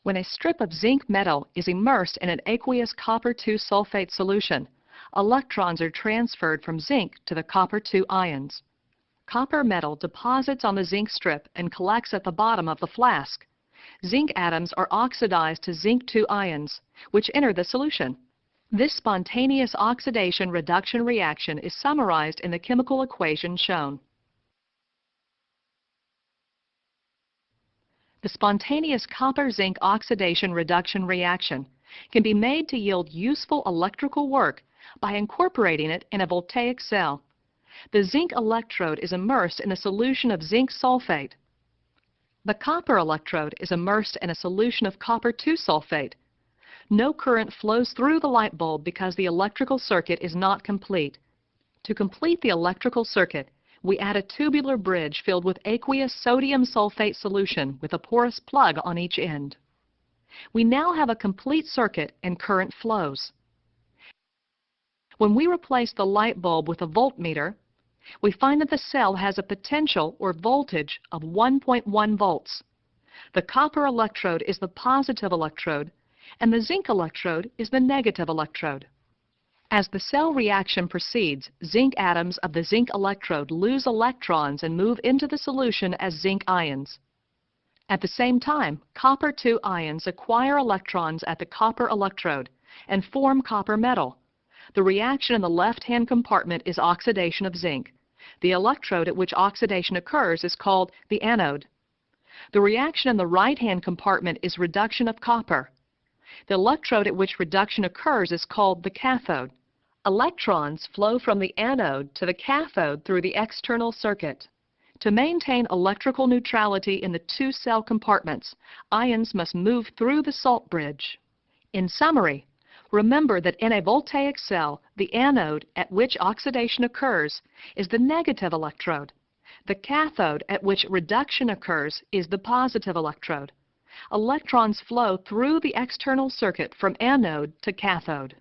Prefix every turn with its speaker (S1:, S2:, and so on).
S1: When a strip of zinc metal is immersed in an aqueous copper-2 sulfate solution, electrons are transferred from zinc to the copper-2 ions. Copper metal deposits on the zinc strip and collects at the bottom of the flask. Zinc atoms are oxidized to zinc-2 ions, which enter the solution. This spontaneous oxidation-reduction reaction is summarized in the chemical equation shown. The spontaneous copper-zinc oxidation-reduction reaction can be made to yield useful electrical work by incorporating it in a voltaic cell. The zinc electrode is immersed in a solution of zinc sulfate. The copper electrode is immersed in a solution of copper-2 sulfate. No current flows through the light bulb because the electrical circuit is not complete. To complete the electrical circuit, we add a tubular bridge filled with aqueous sodium sulfate solution with a porous plug on each end. We now have a complete circuit and current flows. When we replace the light bulb with a voltmeter, we find that the cell has a potential or voltage of 1.1 volts. The copper electrode is the positive electrode, and the zinc electrode is the negative electrode. As the cell reaction proceeds, zinc atoms of the zinc electrode lose electrons and move into the solution as zinc ions. At the same time, copper-2 ions acquire electrons at the copper electrode and form copper metal. The reaction in the left-hand compartment is oxidation of zinc. The electrode at which oxidation occurs is called the anode. The reaction in the right-hand compartment is reduction of copper. The electrode at which reduction occurs is called the cathode. Electrons flow from the anode to the cathode through the external circuit. To maintain electrical neutrality in the two cell compartments, ions must move through the salt bridge. In summary, remember that in a voltaic cell, the anode at which oxidation occurs is the negative electrode. The cathode at which reduction occurs is the positive electrode. Electrons flow through the external circuit from anode to cathode.